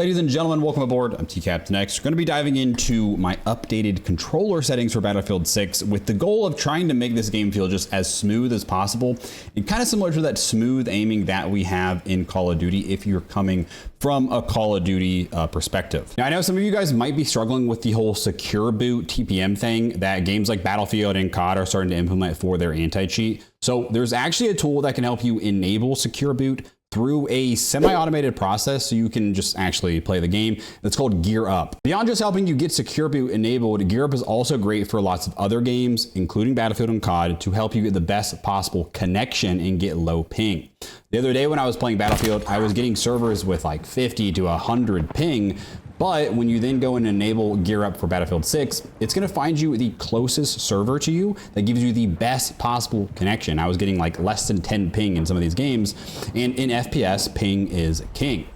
Ladies and gentlemen, welcome aboard. I'm TCaptainX. We're going to be diving into my updated controller settings for Battlefield 6 with the goal of trying to make this game feel just as smooth as possible and kind of similar to that smooth aiming that we have in Call of Duty if you're coming from a Call of Duty perspective. Now, I know some of you guys might be struggling with the whole secure boot TPM thing that games like Battlefield and COD are starting to implement for their anti-cheat. So there's actually a tool that can help you enable secure boot through a semi-automated process so you can just actually play the game. It's called Gear Up. Beyond just helping you get secure boot enabled, Gear Up is also great for lots of other games, including Battlefield and COD, to help you get the best possible connection and get low ping. The other day when I was playing Battlefield, I was getting servers with like 50 to 100 ping, but when you then go and enable Gear Up for Battlefield 6, it's gonna find you the closest server to you that gives you the best possible connection. I was getting like less than 10 ping in some of these games, and in FPS, ping is king.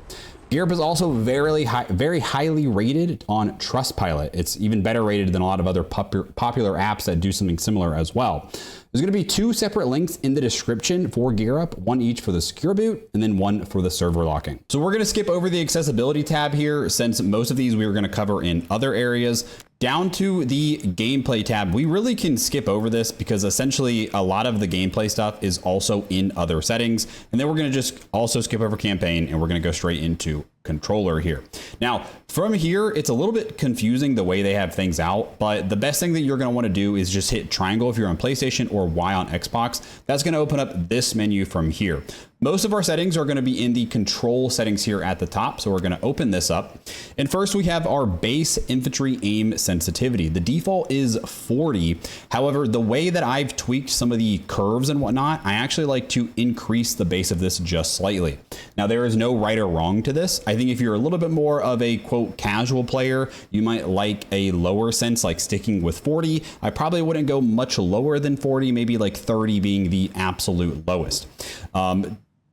Gear Up is also very highly rated on Trustpilot. It's even better rated than a lot of other popular apps that do something similar as well. There's going to be two separate links in the description for Gear Up, one each for the secure boot and then one for the server locking. So we're going to skip over the accessibility tab here since most of these we were going to cover in other areas. Down to the gameplay tab, we really can skip over this because essentially a lot of the gameplay stuff is also in other settings. And then we're going to just also skip over campaign and we're going to go straight into controller here. Now from here, it's a little bit confusing the way they have things out, but the best thing that you're going to want to do is just hit triangle if you're on PlayStation or Y on Xbox. That's going to open up this menu from here. Most of our settings are going to be in the control settings here at the top. So we're going to open this up. And first we have our base infantry aim sensitivity. The default is 40. However, the way that I've tweaked some of the curves and whatnot, I actually like to increase the base of this just slightly. Now there is no right or wrong to this. I think if you're a little bit more of a quote casual player, you might like a lower sense, like sticking with 40. I probably wouldn't go much lower than 40, maybe like 30 being the absolute lowest.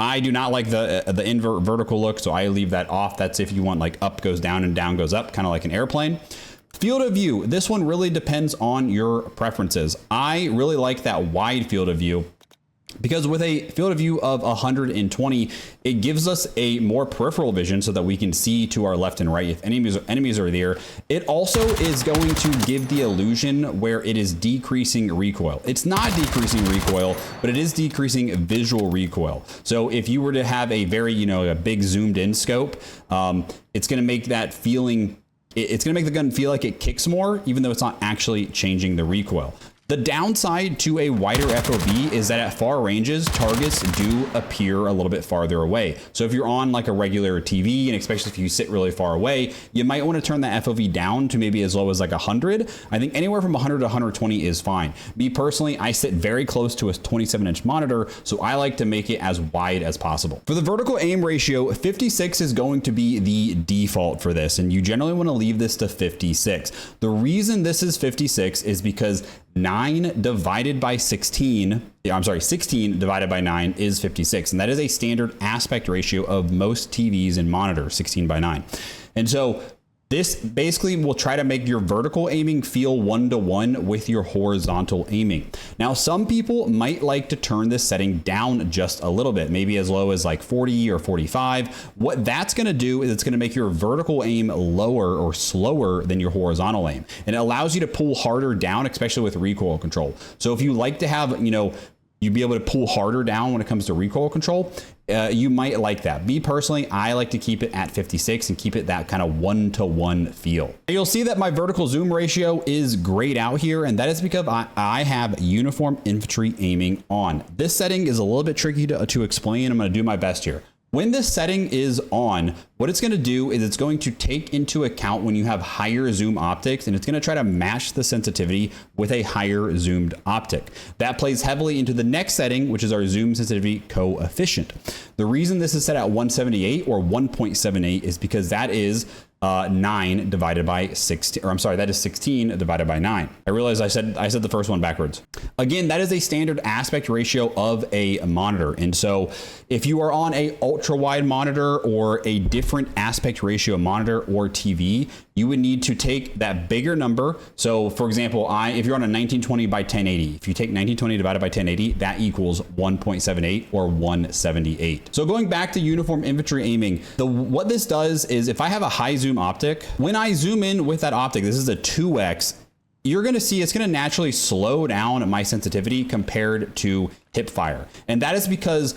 I do not like the invert vertical look, so I leave that off. That's if you want like up goes down and down goes up, kind of like an airplane. Field of view, this one really depends on your preferences. I really like that wide field of view because with a field of view of 120, it gives us a more peripheral vision so that we can see to our left and right if enemies are there. It also is going to give the illusion where it is decreasing recoil. It's not decreasing recoil, but it is decreasing visual recoil. So if you were to have a very, a big zoomed in scope, it's going to make that feeling, it's going to make the gun feel like it kicks more, even though it's not actually changing the recoil. The downside to a wider FOV is that at far ranges, targets do appear a little bit farther away. So if you're on like a regular TV, and especially if you sit really far away, you might want to turn that FOV down to maybe as low as like 100. I think anywhere from 100 to 120 is fine. Me personally, I sit very close to a 27-inch monitor, so I like to make it as wide as possible. For the vertical aim ratio, 56 is going to be the default for this, and you generally want to leave this to 56. The reason this is 56 is because 9 divided by 16, 16 divided by 9 is 56. And that is a standard aspect ratio of most TVs and monitors, 16 by 9. And so this basically will try to make your vertical aiming feel 1-to-1 with your horizontal aiming. Now, some people might like to turn this setting down just a little bit, maybe as low as like 40 or 45. What that's going to do is it's going to make your vertical aim lower or slower than your horizontal aim. And it allows you to pull harder down, especially with recoil control. So if you like to have, you'd be able to pull harder down when it comes to recoil control. You might like that. Me personally, I like to keep it at 56 and keep it that kind of 1-to-1 feel. You'll see that my vertical zoom ratio is grayed out here, and that is because I have uniform infantry aiming on. This setting is a little bit tricky to explain. I'm going to do my best here. When this setting is on, what it's going to do is it's going to take into account when you have higher zoom optics, and it's going to try to match the sensitivity with a higher zoomed optic. That plays heavily into the next setting, which is our zoom sensitivity coefficient. The reason this is set at 178 or 1.78 is because that is 9 divided by 16, or I'm sorry, that is 16 divided by 9. I realized I said the first one backwards. Again, that is a standard aspect ratio of a monitor. And so if you are on a ultra wide monitor or a different different aspect ratio monitor or TV, you would need to take that bigger number. So for example, if you're on a 1920 by 1080, if you take 1920 divided by 1080, that equals 1.78 or 178. So going back to uniform infantry aiming, what this does is if I have a high zoom optic, when I zoom in with that optic, this is a 2x, you're going to see it's going to naturally slow down my sensitivity compared to hip fire. And that is because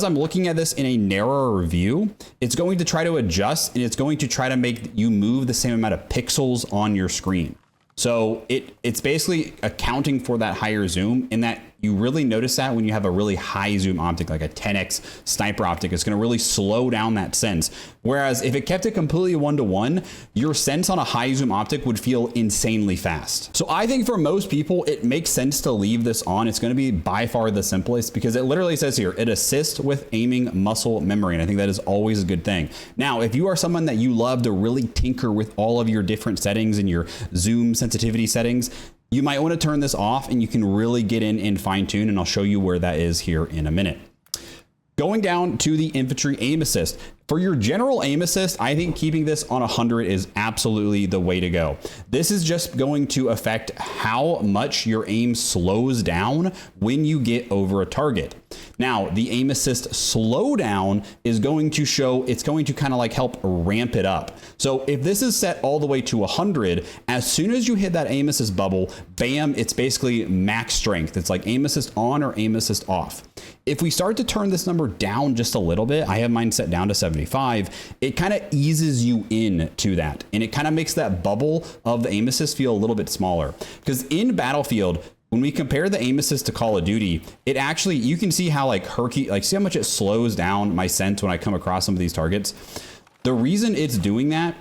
I'm looking at this in a narrower view, it's going to try to adjust and it's going to try to make you move the same amount of pixels on your screen. So it's basically accounting for that higher zoom, in that you really notice that when you have a really high zoom optic, like a 10x sniper optic, it's going to really slow down that sense. Whereas if it kept it completely 1-to-1, your sense on a high zoom optic would feel insanely fast. So I think for most people, it makes sense to leave this on. It's going to be by far the simplest, because it literally says here, it assists with aiming muscle memory. And I think that is always a good thing. Now, if you are someone that you love to really tinker with all of your different settings and your zoom sensitivity settings, you might want to turn this off and you can really get in and fine tune. And I'll show you where that is here in a minute. Going down to the infantry aim assist. For your general aim assist, I think keeping this on 100 is absolutely the way to go. This is just going to affect how much your aim slows down when you get over a target. Now, the aim assist slowdown is going to show, it's going to kind of like help ramp it up. So if this is set all the way to 100, as soon as you hit that aim assist bubble, bam, it's basically max strength. It's like aim assist on or aim assist off. If we start to turn this number down just a little bit, I have mine set down to 75, it kind of eases you in to that. And it kind of makes that bubble of the aim assist feel a little bit smaller. Because in Battlefield, when we compare the aim assist to Call of Duty, it actually, you can see how like see how much it slows down my sense when I come across some of these targets. The reason it's doing that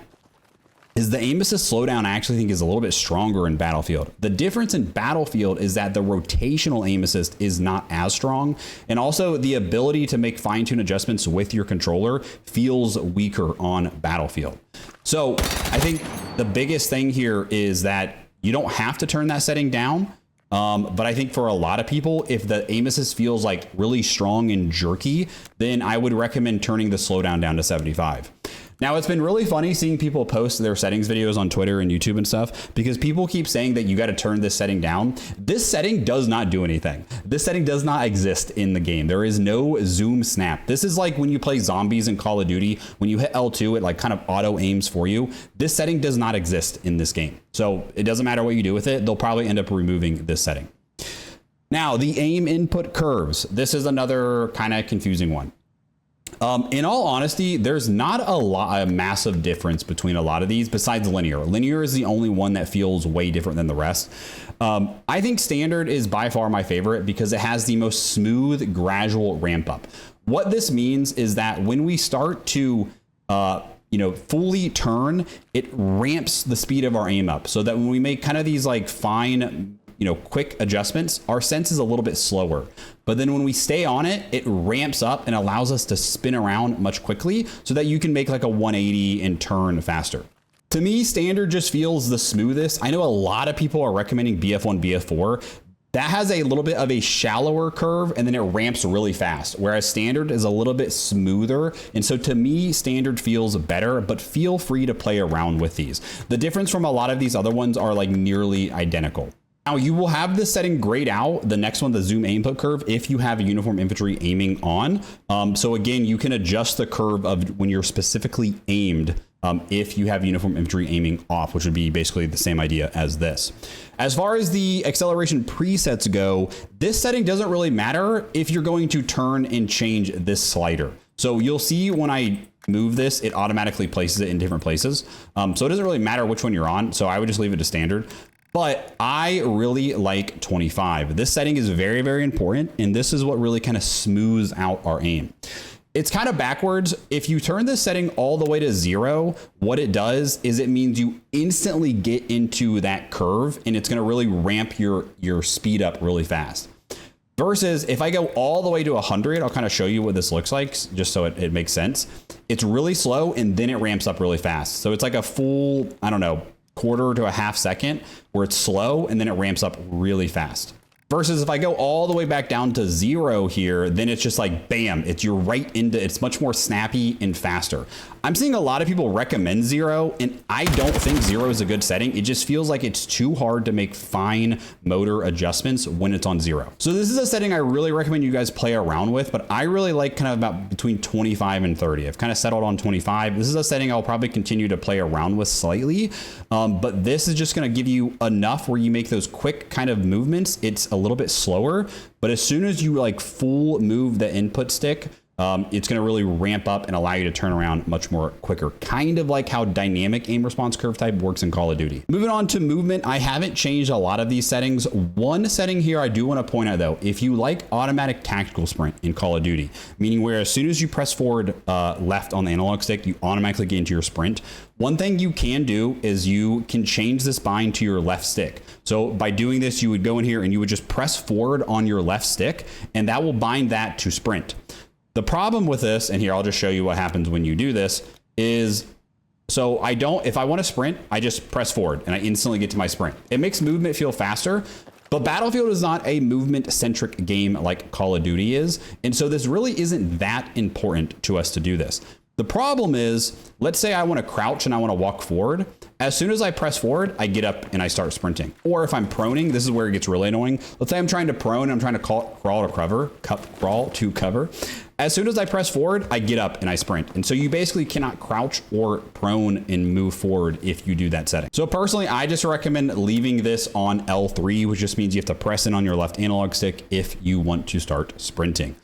is the aim assist slowdown I actually think is a little bit stronger in Battlefield. The difference in Battlefield is that the rotational aim assist is not as strong. And also the ability to make fine-tune adjustments with your controller feels weaker on Battlefield. So I think the biggest thing here is that you don't have to turn that setting down. But I think for a lot of people, if the aim assist feels like really strong and jerky, then I would recommend turning the slowdown down to 75. Now, it's been really funny seeing people post their settings videos on Twitter and YouTube and stuff, because people keep saying that you got to turn this setting down. This setting does not do anything. This setting does not exist in the game. There is no zoom snap. This is like when you play zombies in Call of Duty, when you hit L2, it like kind of auto aims for you. This setting does not exist in this game. So it doesn't matter what you do with it. They'll probably end up removing this setting. Now, the aim input curves. This is another kind of confusing one. In all honesty, there's not a massive difference between a lot of these besides linear. Linear is the only one that feels way different than the rest. I think standard is by far my favorite because it has the most smooth, gradual ramp up. What this means is that when we start to fully turn, it ramps the speed of our aim up so that when we make kind of these like fine, quick adjustments, our sense is a little bit slower. But then when we stay on it, it ramps up and allows us to spin around much quickly so that you can make like a 180 and turn faster. To me, standard just feels the smoothest. I know a lot of people are recommending BF1, BF4. That has a little bit of a shallower curve and then it ramps really fast, whereas standard is a little bit smoother. And so to me, standard feels better, but feel free to play around with these. The difference from a lot of these other ones are like nearly identical. Now you will have this setting grayed out, the next one, the zoom input curve, if you have a uniform infantry aiming on. So again, you can adjust the curve of when you're specifically aimed if you have uniform infantry aiming off, which would be basically the same idea as this. As far as the acceleration presets go, this setting doesn't really matter if you're going to turn and change this slider. So you'll see when I move this, it automatically places it in different places. So it doesn't really matter which one you're on. So I would just leave it to standard. But I really like 25. This setting is very, very important. And this is what really kind of smooths out our aim. It's kind of backwards. If you turn this setting all the way to 0, what it does is it means you instantly get into that curve and it's going to really ramp your speed up really fast. Versus if I go all the way to 100, I'll kind of show you what this looks like just so it makes sense. It's really slow and then it ramps up really fast. So it's like a full, I don't know, quarter to a half second where it's slow and then it ramps up really fast. Versus if I go all the way back down to 0 here, then it's just like, bam, you're right into, it's much more snappy and faster. I'm seeing a lot of people recommend 0, and I don't think 0 is a good setting. It just feels like it's too hard to make fine motor adjustments when it's on 0. So this is a setting I really recommend you guys play around with, but I really like kind of about between 25 and 30. I've kind of settled on 25. This is a setting I'll probably continue to play around with slightly, but this is just going to give you enough where you make those quick kind of movements. It's a little bit slower, but as soon as you like full move the input stick, it's going to really ramp up and allow you to turn around much more quicker, kind of like how dynamic aim response curve type works in Call of Duty. Moving on to movement, I haven't changed a lot of these settings. One setting here I do want to point out though, if you like automatic tactical sprint in Call of Duty, meaning where as soon as you press forward left on the analog stick, you automatically get into your sprint. One thing you can do is you can change this bind to your left stick. So by doing this, you would go in here and you would just press forward on your left stick, and that will bind that to sprint. The problem with this, and here I'll just show you what happens when you do this, is so if I want to sprint, I just press forward and I instantly get to my sprint. It makes movement feel faster, but Battlefield is not a movement-centric game like Call of Duty is, and so this really isn't that important to us to do this. The problem is, let's say I want to crouch and I want to walk forward. As soon as I press forward, I get up and I start sprinting. Or if I'm proning, this is where it gets really annoying. Let's say I'm trying to prone and I'm trying to crawl to cover. As soon as I press forward, I get up and I sprint. And so you basically cannot crouch or prone and move forward if you do that setting. So personally, I just recommend leaving this on L3, which just means you have to press in on your left analog stick if you want to start sprinting.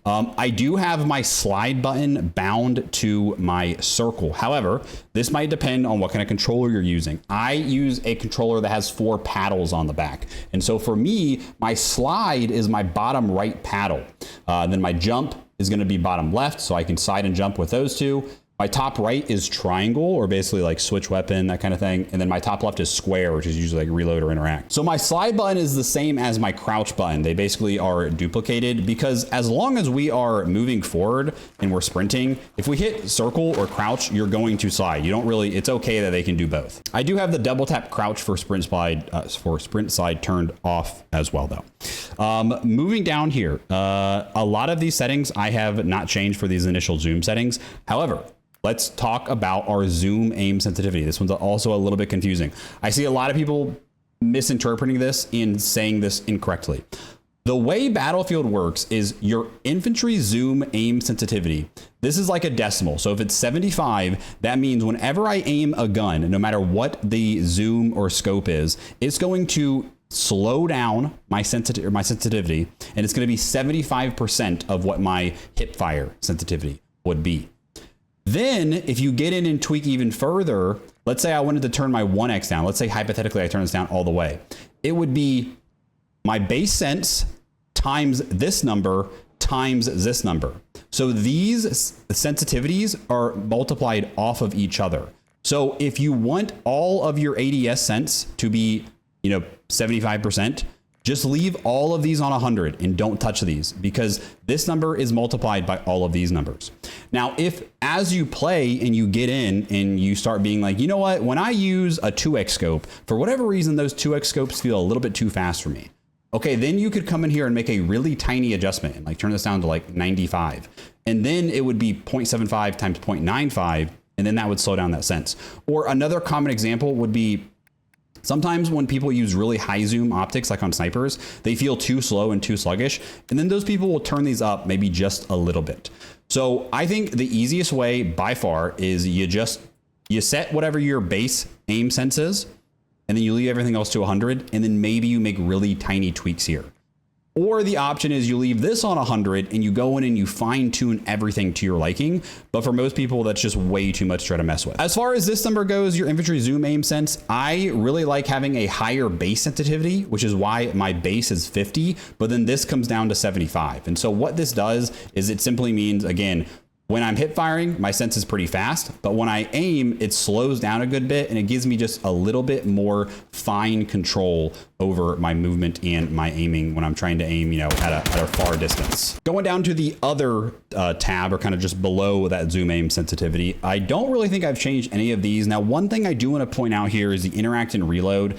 I do have my slide button bound to my circle. However, this might depend on what kind of controller you're using. I use a controller that has 4 paddles on the back. And so for me, my slide is my bottom right paddle. Then my jump is going to be bottom left, so I can slide and jump with those two. My top right is triangle, or basically like switch weapon, that kind of thing. And then my top left is square, which is usually like reload or interact. So my slide button is the same as my crouch button. They basically are duplicated because as long as we are moving forward and we're sprinting, if we hit circle or crouch, you're going to slide. You don't really, it's okay that they can do both. I do have the double tap crouch for sprint slide turned off as well though. Moving down here, a lot of these settings I have not changed for these initial zoom settings. However, let's talk about our zoom aim sensitivity. This one's also a little bit confusing. I see a lot of people misinterpreting this and saying this incorrectly. The way Battlefield works is your infantry zoom aim sensitivity. This is like a decimal. So if it's 75, that means whenever I aim a gun, no matter what the zoom or scope is, it's going to slow down my sensitivity, and it's going to be 75% of what my hip fire sensitivity would be. Then if you get in and tweak even further, let's say I wanted to turn my 1x down. Let's say hypothetically I turn this down all the way. It would be my base sense times this number times this number. So these sensitivities are multiplied off of each other. So if you want all of your ADS sense to be, 75%, just leave all of these on 100 and don't touch these, because this number is multiplied by all of these numbers. Now, if as you play and you get in and you start being like, you know what, when I use a 2x scope, for whatever reason, those 2x scopes feel a little bit too fast for me. Okay, then you could come in here and make a really tiny adjustment and like turn this down to like 95. And then it would be 0.75 times 0.95, and then that would slow down that sense. Or another common example would be sometimes when people use really high zoom optics, like on snipers, they feel too slow and too sluggish. And then those people will turn these up maybe just a little bit. So I think the easiest way by far is you set whatever your base aim sense is, and then you leave everything else to 100. And then maybe you make really tiny tweaks here. Or the option is you leave this on 100 and you go in and you fine tune everything to your liking. But for most people, that's just way too much to try to mess with. As far as this number goes, your infantry zoom aim sense, I really like having a higher base sensitivity, which is why my base is 50, but then this comes down to 75. And so what this does is it simply means, again, when I'm hip firing, my sense is pretty fast, but when I aim, it slows down a good bit and it gives me just a little bit more fine control over my movement and my aiming when I'm trying to aim, at a far distance. Going down to the other tab, or kind of just below that zoom aim sensitivity, I don't really think I've changed any of these. Now, one thing I do want to point out here is the interact and reload.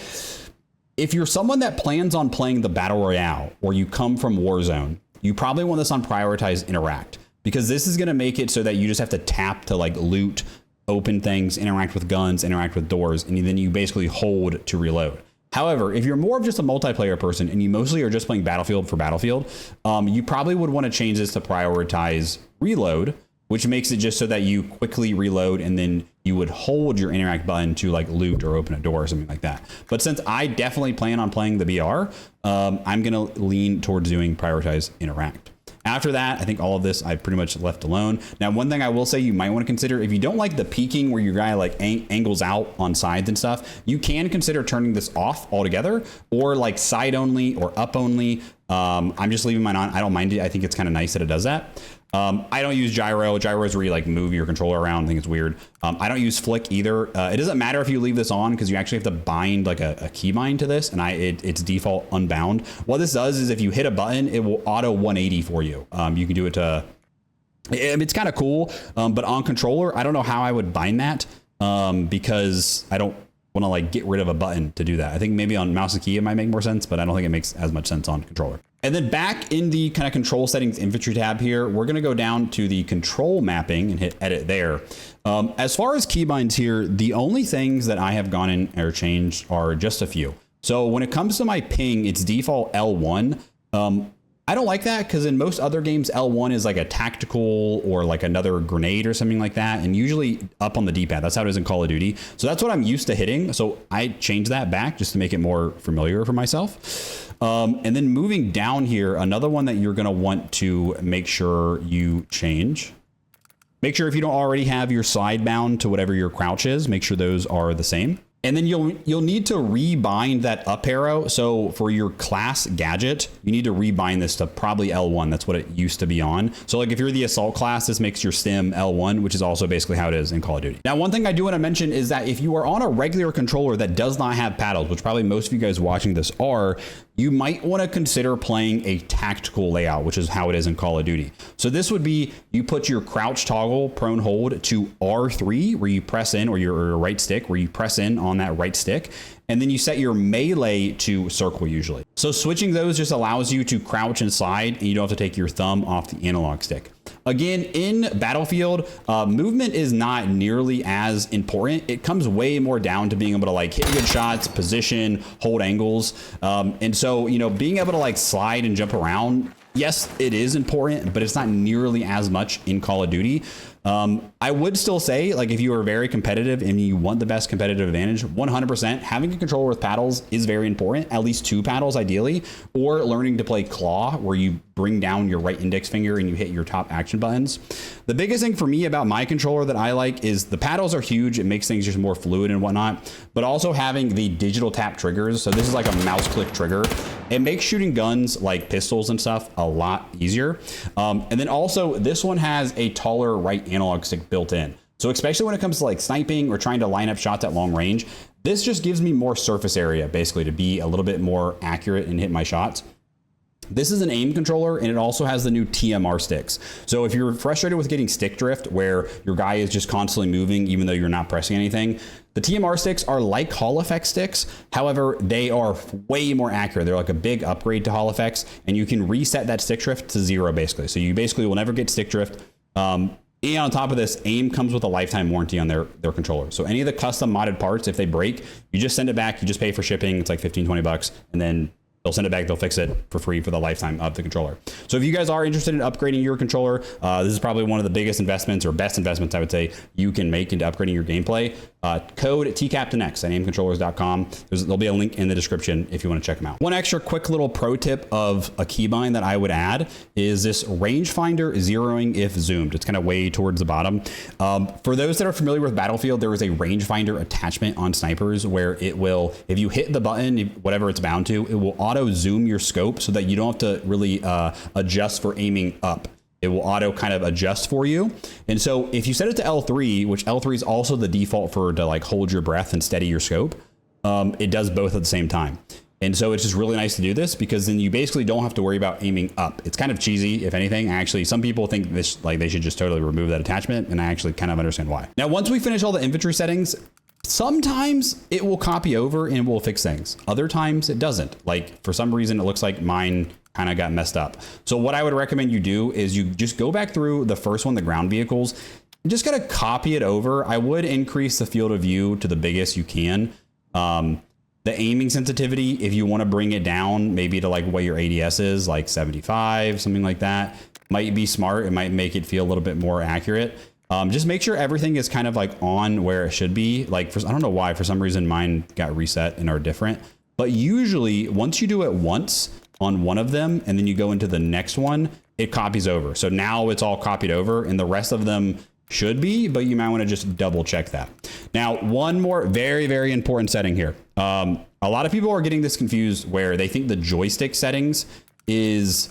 If you're someone that plans on playing the Battle Royale or you come from Warzone, you probably want this on Prioritize Interact, because this is going to make it so that you just have to tap to like loot, open things, interact with guns, interact with doors, and then you basically hold to reload. However, if you're more of just a multiplayer person and you mostly are just playing Battlefield for Battlefield, you probably would want to change this to Prioritize Reload, which makes it just so that you quickly reload and then you would hold your interact button to like loot or open a door or something like that. But since I definitely plan on playing the BR, I'm going to lean towards doing Prioritize Interact. After that, I think all of this I pretty much left alone. Now, one thing I will say you might want to consider, if you don't like the peeking where your guy like angles out on sides and stuff, you can consider turning this off altogether, or like side only or up only. I'm just leaving mine on. I don't mind it. I think it's kind of nice that it does that. I don't use gyro. Gyro is where you like move your controller around. I think it's weird. I don't use flick either. It doesn't matter if you leave this on, because you actually have to bind like a keybind to this, and it's default unbound. What this does is if you hit a button, it will auto 180 for you. You can do it to, it's kind of cool, but on controller, I don't know how I would bind that, because I don't want to like get rid of a button to do that. I think maybe on mouse and key it might make more sense, but I don't think it makes as much sense on controller. And then back in the kind of control settings infantry tab here, we're going to go down to the control mapping and hit edit there. As far as keybinds here, the only things that I have gone in or changed are just a few. So when it comes to my ping, it's default L1. I don't like that, because in most other games, L1 is like a tactical or like another grenade or something like that, and usually up on the D-pad. That's how it is in Call of Duty. So that's what I'm used to hitting. So I changed that back just to make it more familiar for myself. And then moving down here, another one that you're going to want to make sure you change. Make sure if you don't already have your slide bound to whatever your crouch is, make sure those are the same. And then you'll need to rebind that up arrow. So for your class gadget, you need to rebind this to probably L1. That's what it used to be on. So like if you're the assault class, this makes your stim L1, which is also basically how it is in Call of Duty. Now, one thing I do want to mention is that if you are on a regular controller that does not have paddles, which probably most of you guys watching this are, you might want to consider playing a tactical layout, which is how it is in Call of Duty. So this would be, you put your crouch toggle prone hold to R3, where you press in, or your right stick, where you press in on that right stick, and then you set your melee to circle usually. So switching those just allows you to crouch and slide, and you don't have to take your thumb off the analog stick. Again, in Battlefield, movement is not nearly as important. It comes way more down to being able to like hit good shots, position, hold angles. And so, you know, being able to like slide and jump around, yes, it is important, but it's not nearly as much in Call of Duty. I would still say, like, if you are very competitive and you want the best competitive advantage, 100% having a controller with paddles is very important, at least 2 paddles ideally, or learning to play claw, where you bring down your right index finger and you hit your top action buttons. The biggest thing for me about my controller that I like is the paddles are huge. It makes things just more fluid and whatnot, but also having the digital tap triggers. So this is like a mouse click trigger. It makes shooting guns like pistols and stuff a lot easier. And then also this one has a taller right analog stick built in. So especially when it comes to like sniping or trying to line up shots at long range, this just gives me more surface area basically to be a little bit more accurate and hit my shots. This is an aim controller, and it also has the new TMR sticks. So if you're frustrated with getting stick drift, where your guy is just constantly moving even though you're not pressing anything, the TMR sticks are like Hall effect sticks. However, they are way more accurate. They're like a big upgrade to Hall effects, and you can reset that stick drift to 0 basically. So you basically will never get stick drift. And on top of this, AIM comes with a lifetime warranty on their controller. So any of the custom modded parts, if they break, you just send it back. You just pay for shipping. It's like 15, 20 bucks. And then they'll send it back. They'll fix it for free for the lifetime of the controller. So if you guys are interested in upgrading your controller, this is probably one of the biggest investments, or best investments, I would say, you can make into upgrading your gameplay. Code TCaptainX at aimcontrollers.com. There'll be a link in the description if you want to check them out. One extra quick little pro tip of a keybind that I would add is this rangefinder zeroing if zoomed. It's kind of way towards the bottom. For those that are familiar with Battlefield, there is a rangefinder attachment on snipers where it will, if you hit the button, whatever it's bound to, it will auto zoom your scope so that you don't have to really adjust for aiming up. It will auto kind of adjust for you. And so if you set it to L3, which L3 is also the default for to like hold your breath and steady your scope, it does both at the same time. And so it's just really nice to do this, because then you basically don't have to worry about aiming up. It's kind of cheesy, if anything. Actually, some people think this, like, they should just totally remove that attachment, and I actually kind of understand why. Now, once we finish all the infantry settings, Sometimes it will copy over and will fix things. Other times it doesn't. Like for some reason, it looks like mine kind of got messed up. So what I would recommend you do is you just go back through the first one, the ground vehicles, and just gotta copy it over. I would increase the field of view to the biggest you can. The aiming sensitivity, if you want to bring it down, maybe to like what your ADS is, like 75, something like that, might be smart. It might make it feel a little bit more accurate. Just make sure everything is kind of like on where it should be. Like I don't know why, for some reason mine got reset and are different, but usually once you do it once on one of them and then you go into the next one, it copies over. So now it's all copied over and the rest of them should be, but you might want to just double check that. Now, one more very, very important setting here. A lot of people are getting this confused where they think the joystick settings is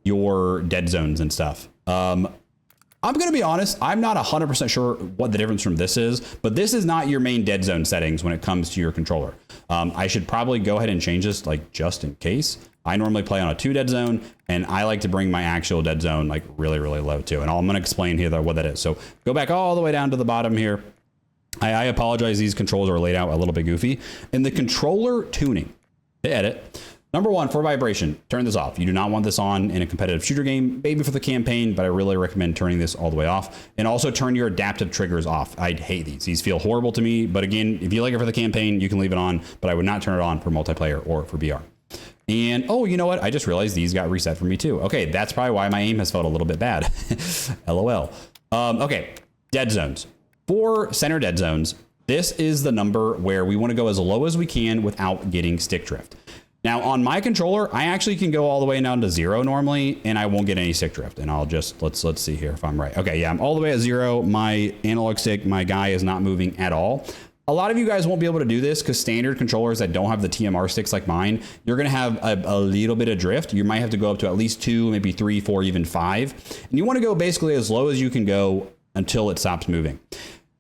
your dead zones and stuff. I'm going to be honest, I'm not 100% sure what the difference from this is, but this is not your main dead zone settings when it comes to your controller. I should probably go ahead and change this like just in case. I normally play on a 2 dead zone and I like to bring my actual dead zone like really, really low too. And I'm going to explain here what that is. So go back all the way down to the bottom here. I apologize. These controls are laid out a little bit goofy. In the controller tuning, to edit, number 1, for vibration, turn this off. You do not want this on in a competitive shooter game, maybe for the campaign, but I really recommend turning this all the way off. And also turn your adaptive triggers off. I hate these. These feel horrible to me. But again, if you like it for the campaign, you can leave it on, but I would not turn it on for multiplayer or for BR. And oh, you know what? I just realized these got reset for me too. Okay, that's probably why my aim has felt a little bit bad. LOL. Okay, dead zones. For center dead zones, this is the number where we want to go as low as we can without getting stick drift. Now on my controller, I actually can go all the way down to 0 normally, and I won't get any stick drift. And I'll just, let's see here if I'm right. Okay, yeah, I'm all the way at 0. My analog stick, my guy is not moving at all. A lot of you guys won't be able to do this because standard controllers that don't have the TMR sticks like mine, you're going to have a little bit of drift. You might have to go up to at least 2, maybe 3, 4, even 5. And you want to go basically as low as you can go until it stops moving.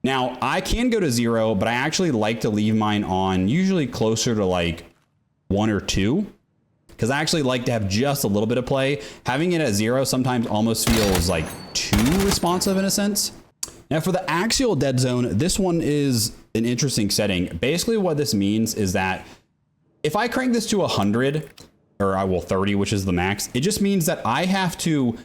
Now, I can go to 0, but I actually like to leave mine on usually closer to like 1 or 2, because I actually like to have just a little bit of play. Having it at 0 sometimes almost feels like too responsive in a sense. Now for the axial dead zone, this one is an interesting setting. Basically what this means is that if I crank this to 100, or I will 30, which is the max, it just means that I have to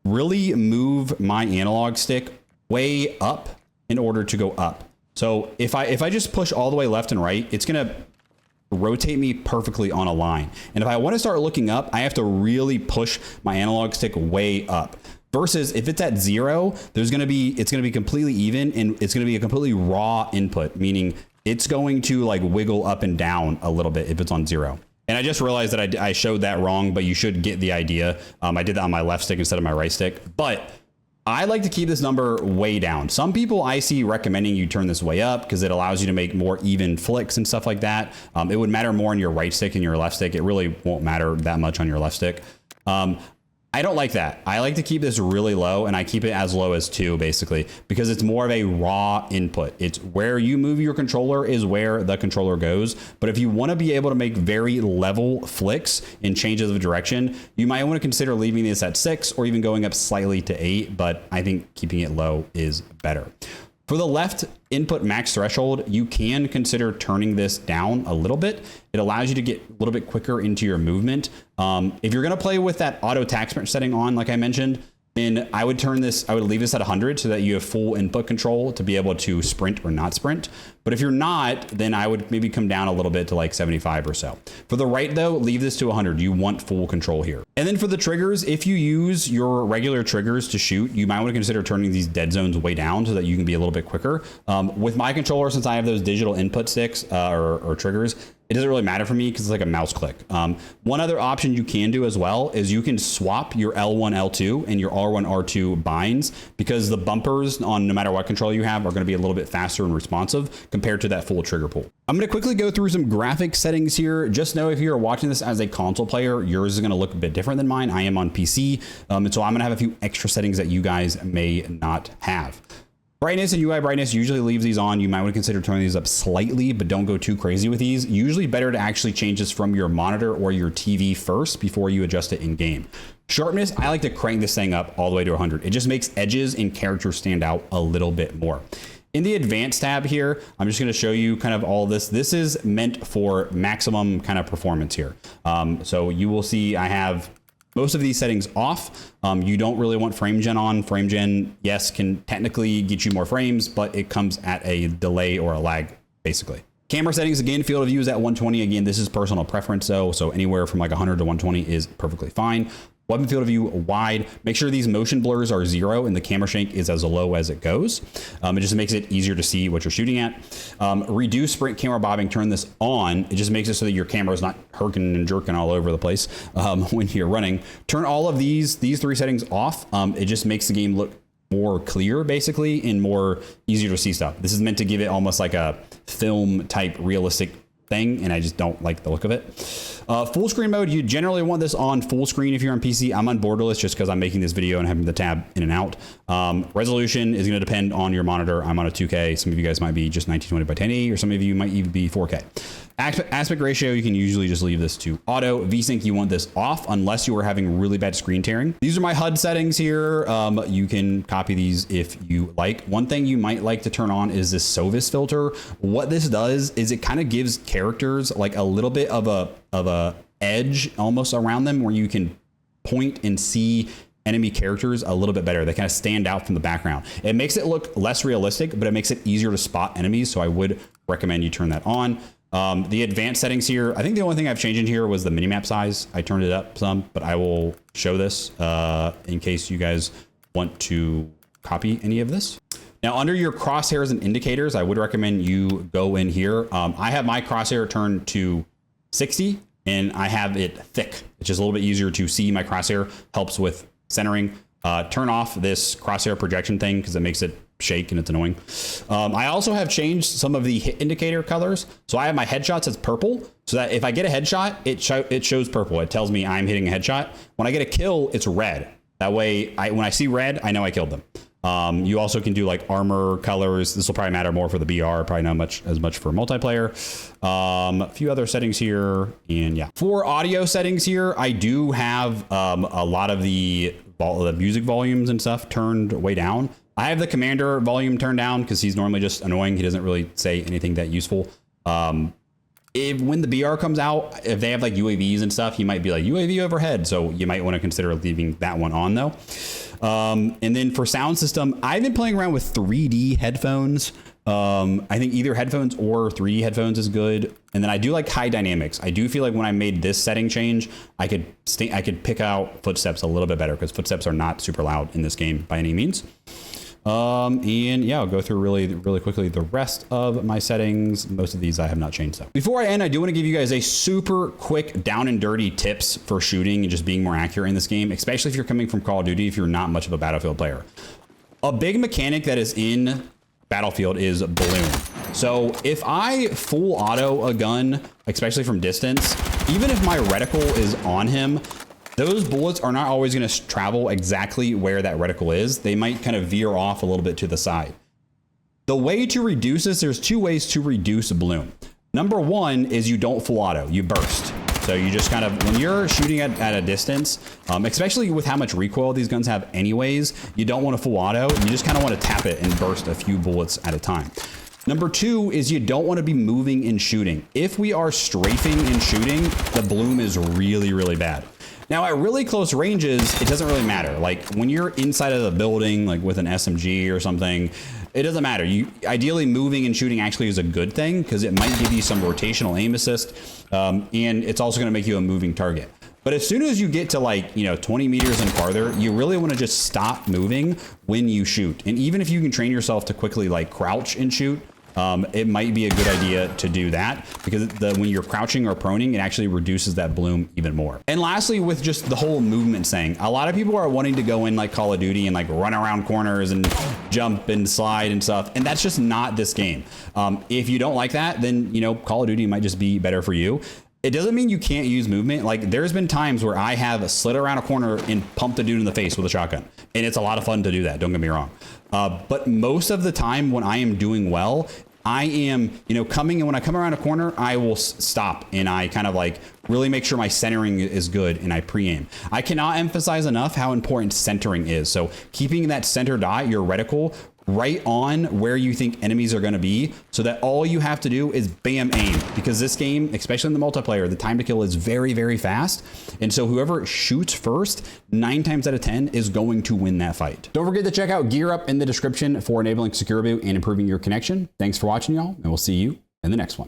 really move my analog stick way up in order to go up. So if I just push all the way left and right, it's gonna rotate me perfectly on a line. And if I want to start looking up, I have to really push my analog stick way up. Versus if it's at 0, it's going to be completely even, and it's going to be a completely raw input, meaning it's going to like wiggle up and down a little bit if it's on 0. And I just realized that I showed that wrong, but you should get the idea. I did that on my left stick instead of my right stick, but I like to keep this number way down. Some people I see recommending you turn this way up because it allows you to make more even flicks and stuff like that. It would matter more on your right stick and your left stick. It really won't matter that much on your left stick. I don't like that. I like to keep this really low, and I keep it as low as 2 basically, because it's more of a raw input. It's where you move your controller is where the controller goes. But if you want to be able to make very level flicks and changes of direction, you might want to consider leaving this at 6 or even going up slightly to 8, but I think keeping it low is better. For the left input max threshold, you can consider turning this down a little bit. It allows you to get a little bit quicker into your movement. If you're gonna play with that auto attack sprint setting on, like I mentioned, then I would leave this at 100 so that you have full input control to be able to sprint or not sprint. But if you're not, then I would maybe come down a little bit to like 75 or so. For the right though, leave this to 100. You want full control here. And then for the triggers, if you use your regular triggers to shoot, you might want to consider turning these dead zones way down so that you can be a little bit quicker. With my controller, since I have those digital input sticks or triggers, it doesn't really matter for me because it's like a mouse click. One other option you can do as well is you can swap your L1, L2 and your R1, R2 binds, because the bumpers on no matter what controller you have are going to be a little bit faster and responsive compared to that full trigger pull. I'm going to quickly go through some graphic settings here. Just know if you're watching this as a console player, yours is going to look a bit different than mine. I am on PC, and so I'm going to have a few extra settings that you guys may not have. Brightness and UI brightness usually leaves these on. You might want to consider turning these up slightly, but don't go too crazy with these. Usually better to actually change this from your monitor or your TV first before you adjust it in game. Sharpness, I like to crank this thing up all the way to 100. It just makes edges and characters stand out a little bit more. In the advanced tab here, I'm just going to show you kind of all this. This is meant for maximum kind of performance here. So you will see I have most of these settings off. You don't really want frame gen on. Frame gen, yes, can technically get you more frames, but it comes at a delay or a lag, basically. Camera settings, again, field of view is at 120. Again, this is personal preference though, so anywhere from like 100 to 120 is perfectly fine. Weapon field of view wide. Make sure these motion blurs are 0 and the camera shank is as low as it goes. It just makes it easier to see what you're shooting at. Reduce sprint camera bobbing. Turn this on. It just makes it so that your camera is not herking and jerking all over the place when you're running. Turn all of these 3 settings off. It just makes the game look more clear, basically, and more easier to see stuff. This is meant to give it almost like a film type realistic thing, and I just don't like the look of it. Full screen mode, you generally want this on full screen if you're on PC. I'm on borderless just because I'm making this video and having the tab in and out. Resolution is going to depend on your monitor. I'm on a 2K. Some of you guys might be just 1920 by 1080, or some of you might even be 4K. Aspect ratio, you can usually just leave this to auto. VSync, you want this off unless you are having really bad screen tearing. These are my HUD settings here. You can copy these if you like. One thing you might like to turn on is this Sovis filter. What this does is it kind of gives characters like a little bit of a edge almost around them, where you can point and see enemy characters a little bit better. They kind of stand out from the background. It makes it look less realistic, but it makes it easier to spot enemies. So I would recommend you turn that on. The advanced settings here, I think the only thing I've changed in here was the minimap size. I turned it up some, but I will show this in case you guys want to copy any of this. Now, under your crosshairs and indicators, I would recommend you go in here. I have my crosshair turned to 60 and I have it thick. It's just a little bit easier to see my crosshair, helps with centering. Turn off this crosshair projection thing because it makes it shake and it's annoying. I also have changed some of the hit indicator colors. So I have my headshots as purple, so that if I get a headshot, it shows purple. It tells me I'm hitting a headshot. When I get a kill, it's red. That way, when I see red, I know I killed them. You also can do like armor colors. This will probably matter more for the BR, probably not as much for multiplayer. A few other settings here, and yeah. For audio settings here, I do have a lot of the music volumes and stuff turned way down. I have the commander volume turned down because he's normally just annoying. He doesn't really say anything that useful. When the BR comes out, if they have like UAVs and stuff, you might be like UAV overhead. So you might want to consider leaving that one on though. And then for sound system, I've been playing around with 3D headphones. I think either headphones or 3D headphones is good. And then I do like high dynamics. I do feel like when I made this setting change, I could pick out footsteps a little bit better because footsteps are not super loud in this game by any means. And yeah, I'll go through really quickly the rest of my settings. Most of these I have not changed though. Before I end, I do want to give you guys a super quick down and dirty tips for shooting and just being more accurate in this game, especially if you're coming from Call of Duty, if you're not much of a Battlefield player. A big mechanic that is in Battlefield is balloon. So if I full auto a gun, especially from distance, even if my reticle is on him, those bullets are not always going to travel exactly where that reticle is. They might kind of veer off a little bit to the side. The way to reduce this, there's 2 ways to reduce a balloon. Number 1 is you don't full auto, you burst. So you just kind of, when you're shooting at a distance, especially with how much recoil these guns have anyways, you don't want to full auto. You just kind of want to tap it and burst a few bullets at a time. Number 2 is you don't want to be moving and shooting. If we are strafing and shooting, the bloom is really, really bad. Now at really close ranges, it doesn't really matter. Like when you're inside of the building, like with an SMG or something, it doesn't matter. You ideally moving and shooting actually is a good thing because it might give you some rotational aim assist. And it's also going to make you a moving target. But as soon as you get to like, 20 meters and farther, you really want to just stop moving when you shoot. And even if you can train yourself to quickly like crouch and shoot, it might be a good idea to do that because when you're crouching or proning, it actually reduces that bloom even more. And lastly, with just the whole movement thing, a lot of people are wanting to go in like Call of Duty and like run around corners and jump and slide and stuff. And that's just not this game. If you don't like that, then, Call of Duty might just be better for you. It doesn't mean you can't use movement. Like there's been times where I have slid around a corner and pumped a dude in the face with a shotgun. And it's a lot of fun to do that. Don't get me wrong. But most of the time when I am doing well, I am, coming, and when I come around a corner, I will stop and I kind of like really make sure my centering is good and I pre-aim. I cannot emphasize enough how important centering is. So keeping that center dot, your reticle, right on where you think enemies are going to be, so that all you have to do is bam, aim. Because this game, especially in the multiplayer, the time to kill is very, very fast. And so whoever shoots first, 9 times out of 10 is going to win that fight. Don't forget to check out Gear Up in the description for enabling secure boot and improving your connection. Thanks for watching, y'all, and we'll see you in the next one.